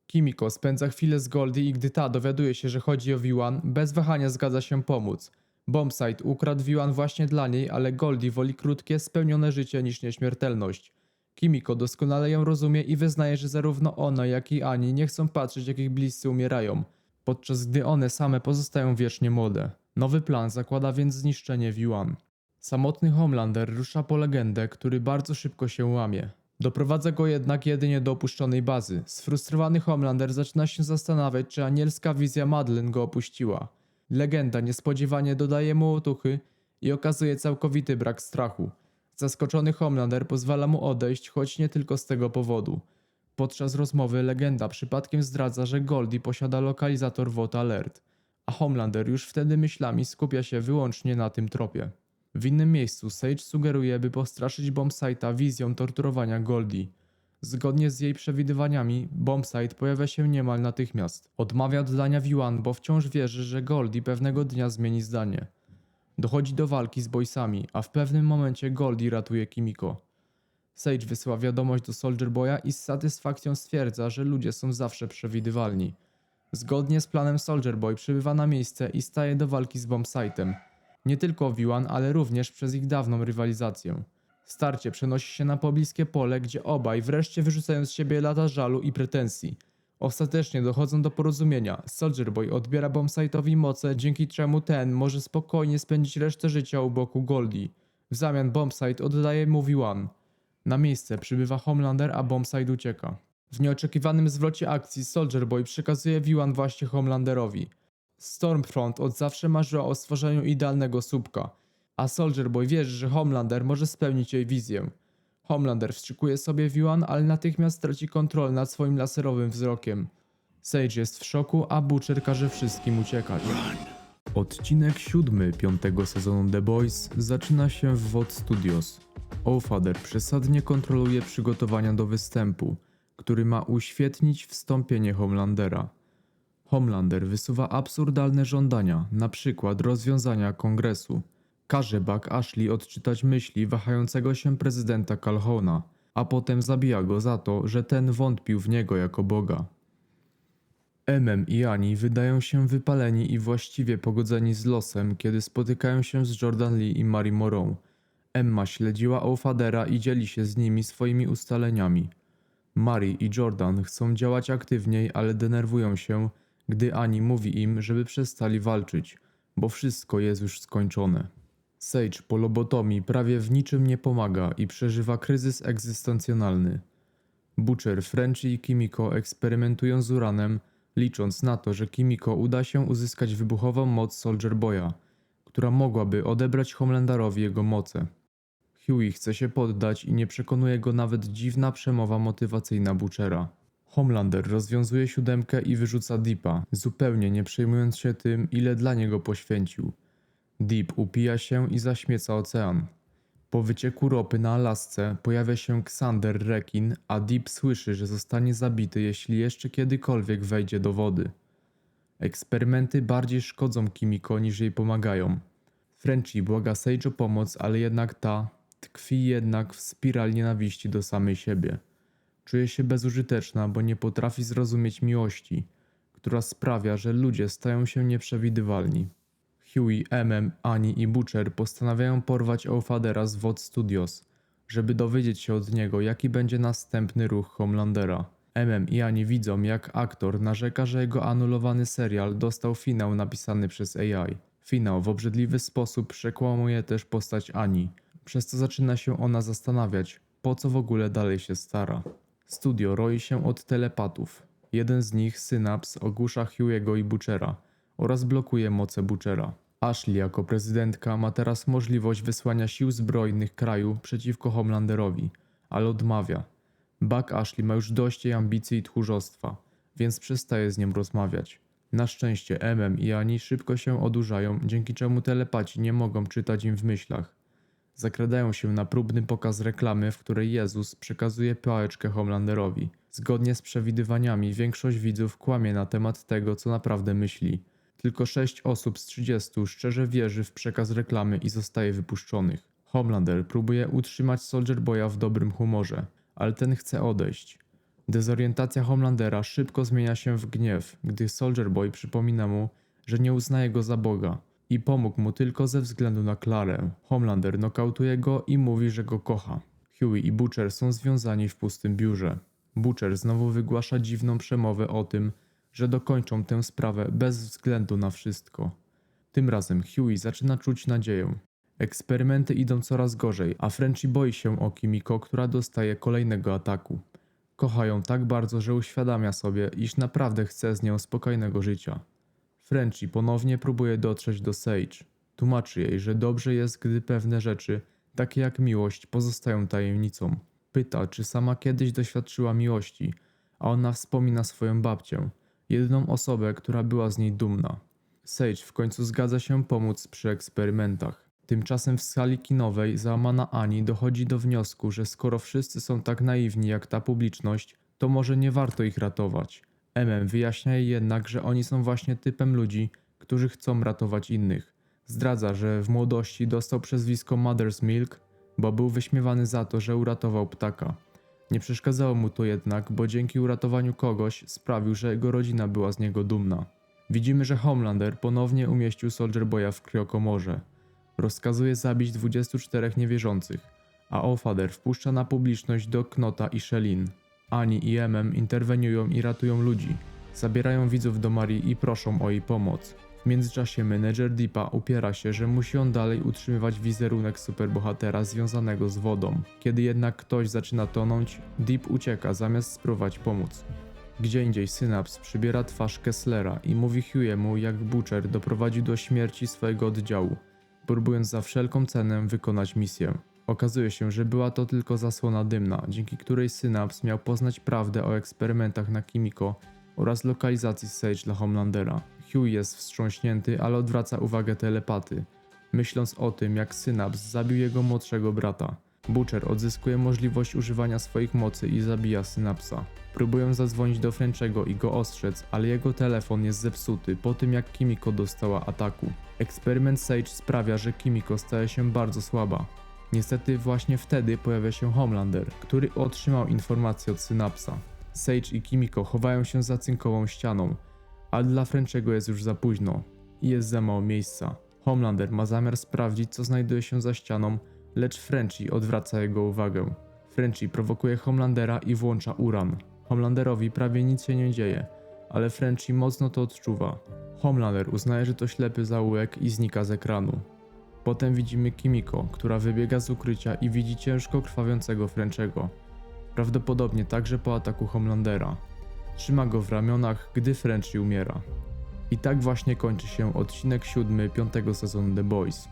Kimiko spędza chwilę z Goldie i gdy ta dowiaduje się, że chodzi o V1, bez wahania zgadza się pomóc. Bombsite ukradł V1 właśnie dla niej, ale Goldie woli krótkie, spełnione życie niż nieśmiertelność. Kimiko doskonale ją rozumie i wyznaje, że zarówno ona, jak i Annie nie chcą patrzeć, jak ich bliscy umierają, podczas gdy one same pozostają wiecznie młode. Nowy plan zakłada więc zniszczenie V1. Samotny Homelander rusza po legendę, który bardzo szybko się łamie. Doprowadza go jednak jedynie do opuszczonej bazy. Sfrustrowany Homelander zaczyna się zastanawiać, czy anielska wizja Madeleine go opuściła. Legenda niespodziewanie dodaje mu otuchy i okazuje całkowity brak strachu. Zaskoczony Homelander pozwala mu odejść, choć nie tylko z tego powodu. Podczas rozmowy legenda przypadkiem zdradza, że Goldie posiada lokalizator WOT Alert, a Homelander już wtedy myślami skupia się wyłącznie na tym tropie. W innym miejscu Sage sugeruje, by postraszyć Bombsite'a wizją torturowania Goldie. Zgodnie z jej przewidywaniami, Bombsite pojawia się niemal natychmiast. Odmawia oddania V1, bo wciąż wierzy, że Goldie pewnego dnia zmieni zdanie. Dochodzi do walki z Boysami, a w pewnym momencie Goldie ratuje Kimiko. Sage wysyła wiadomość do Soldier Boya i z satysfakcją stwierdza, że ludzie są zawsze przewidywalni. Zgodnie z planem Soldier Boy przybywa na miejsce i staje do walki z Bombsite'em. Nie tylko o V1, ale również przez ich dawną rywalizację. Starcie przenosi się na pobliskie pole, gdzie obaj wreszcie wyrzucają z siebie lata żalu i pretensji. Ostatecznie dochodzą do porozumienia. Soldier Boy odbiera Bombsite'owi moce, dzięki czemu ten może spokojnie spędzić resztę życia u boku Goldie. W zamian Bombsite oddaje mu V1. Na miejsce przybywa Homelander, a Bombsite ucieka. W nieoczekiwanym zwrocie akcji Soldier Boy przekazuje V1 właśnie Homelanderowi. Stormfront od zawsze marzyła o stworzeniu idealnego słupka, a Soldier Boy wierzy, że Homelander może spełnić jej wizję. Homelander wstrzykuje sobie V1, ale natychmiast traci kontrolę nad swoim laserowym wzrokiem. Sage jest w szoku, a Butcher każe wszystkim uciekać. Odcinek 7 5. sezonu The Boys zaczyna się w VOD Studios. Allfather przesadnie kontroluje przygotowania do występu, który ma uświetnić wstąpienie Homelandera. Homelander wysuwa absurdalne żądania, np. rozwiązania kongresu. Każe Buck Ashley odczytać myśli wahającego się prezydenta Calhouna, a potem zabija go za to, że ten wątpił w niego jako Boga. I Annie wydają się wypaleni i właściwie pogodzeni z losem, kiedy spotykają się z Jordan Lee i Mary Morrow. Emma śledziła Allfathera i dzieli się z nimi swoimi ustaleniami. Mary i Jordan chcą działać aktywniej, ale denerwują się, gdy Annie mówi im, żeby przestali walczyć, bo wszystko jest już skończone. Sage po lobotomii prawie w niczym nie pomaga i przeżywa kryzys egzystencjonalny. Butcher, Frenchie i Kimiko eksperymentują z uranem, licząc na to, że Kimiko uda się uzyskać wybuchową moc Soldier Boya, która mogłaby odebrać Homelanderowi jego moce. Huey chce się poddać i nie przekonuje go nawet dziwna przemowa motywacyjna Butchera. Homelander rozwiązuje siódemkę i wyrzuca Deepa, zupełnie nie przejmując się tym, ile dla niego poświęcił. Deep upija się i zaśmieca ocean. Po wycieku ropy na Alasce pojawia się Xander Rekin, a Deep słyszy, że zostanie zabity, jeśli jeszcze kiedykolwiek wejdzie do wody. Eksperymenty bardziej szkodzą Kimiko niż jej pomagają. Frenchie błaga Sage o pomoc, ale jednak ta tkwi jednak w spirali nienawiści do samej siebie. Czuje się bezużyteczna, bo nie potrafi zrozumieć miłości, która sprawia, że ludzie stają się nieprzewidywalni. Huey, Annie i Butcher postanawiają porwać Allfathera z VOD Studios, żeby dowiedzieć się od niego, jaki będzie następny ruch Homelandera. I Annie widzą, jak aktor narzeka, że jego anulowany serial dostał finał napisany przez AI. Finał w obrzydliwy sposób przekłamuje też postać Annie, przez co zaczyna się ona zastanawiać, po co w ogóle dalej się stara. Studio roi się od telepatów. Jeden z nich, Synapse, ogłusza Huey'ego i Butchera oraz blokuje moce Butchera. Ashley jako prezydentka ma teraz możliwość wysłania sił zbrojnych kraju przeciwko Homelanderowi, ale odmawia. Buck Ashley ma już dość jej ambicji i tchórzostwa, więc przestaje z nią rozmawiać. Na szczęście i Annie szybko się odurzają, dzięki czemu telepaci nie mogą czytać im w myślach. Zakradają się na próbny pokaz reklamy, w której Jezus przekazuje pałeczkę Homelanderowi. Zgodnie z przewidywaniami większość widzów kłamie na temat tego, co naprawdę myśli. Tylko 6 osób z 30 szczerze wierzy w przekaz reklamy i zostaje wypuszczonych. Homelander próbuje utrzymać Soldier Boya w dobrym humorze, ale ten chce odejść. Dezorientacja Homelandera szybko zmienia się w gniew, gdy Soldier Boy przypomina mu, że nie uznaje go za Boga i pomógł mu tylko ze względu na Clarę. Homelander nokautuje go i mówi, że go kocha. Huey i Butcher są związani w pustym biurze. Butcher znowu wygłasza dziwną przemowę o tym, że dokończą tę sprawę bez względu na wszystko. Tym razem Huey zaczyna czuć nadzieję. Eksperymenty idą coraz gorzej, a Frenchie boi się o Kimiko, która dostaje kolejnego ataku. Kocha ją tak bardzo, że uświadamia sobie, iż naprawdę chce z nią spokojnego życia. Frenchie ponownie próbuje dotrzeć do Sage. Tłumaczy jej, że dobrze jest, gdy pewne rzeczy, takie jak miłość, pozostają tajemnicą. Pyta, czy sama kiedyś doświadczyła miłości, a ona wspomina swoją babcię, jedyną osobę, która była z niej dumna. Sage w końcu zgadza się pomóc przy eksperymentach. Tymczasem w sali kinowej załamana Ani dochodzi do wniosku, że skoro wszyscy są tak naiwni jak ta publiczność, to może nie warto ich ratować. Wyjaśnia jej jednak, że oni są właśnie typem ludzi, którzy chcą ratować innych. Zdradza, że w młodości dostał przezwisko Mother's Milk, bo był wyśmiewany za to, że uratował ptaka. Nie przeszkadzało mu to jednak, bo dzięki uratowaniu kogoś sprawił, że jego rodzina była z niego dumna. Widzimy, że Homelander ponownie umieścił Soldier Boya w kryokomorze. Rozkazuje zabić 24 niewierzących, a Allfather wpuszcza na publiczność do Knota i Shelin. Ani i interweniują i ratują ludzi. Zabierają widzów do Marii i proszą o jej pomoc. W międzyczasie menedżer Deepa upiera się, że musi on dalej utrzymywać wizerunek superbohatera związanego z wodą. Kiedy jednak ktoś zaczyna tonąć, Deep ucieka zamiast spróbować pomóc. Gdzie indziej Synapse przybiera twarz Kesslera i mówi Hughemu, jak Butcher doprowadził do śmierci swojego oddziału, próbując za wszelką cenę wykonać misję. Okazuje się, że była to tylko zasłona dymna, dzięki której Synapse miał poznać prawdę o eksperymentach na Kimiko oraz lokalizacji Sage dla Homelandera. Hugh jest wstrząśnięty, ale odwraca uwagę telepaty, myśląc o tym, jak Synapse zabił jego młodszego brata. Butcher odzyskuje możliwość używania swoich mocy i zabija Synapsa. Próbują zadzwonić do French'ego i go ostrzec, ale jego telefon jest zepsuty po tym, jak Kimiko dostała ataku. Eksperyment Sage sprawia, że Kimiko staje się bardzo słaba. Niestety właśnie wtedy pojawia się Homelander, który otrzymał informację od Synapsa. Sage i Kimiko chowają się za cynkową ścianą, ale dla French'ego jest już za późno i jest za mało miejsca. Homelander ma zamiar sprawdzić, co znajduje się za ścianą, lecz Frenchie odwraca jego uwagę. Frenchie prowokuje Homelandera i włącza uran. Homelanderowi prawie nic się nie dzieje, ale Frenchie mocno to odczuwa. Homelander uznaje, że to ślepy zaułek i znika z ekranu. Potem widzimy Kimiko, która wybiega z ukrycia i widzi ciężko krwawiącego French'ego. Prawdopodobnie także po ataku Homelandera. Trzyma go w ramionach, gdy Frenchie umiera. I tak właśnie kończy się odcinek 7 5. sezonu The Boys.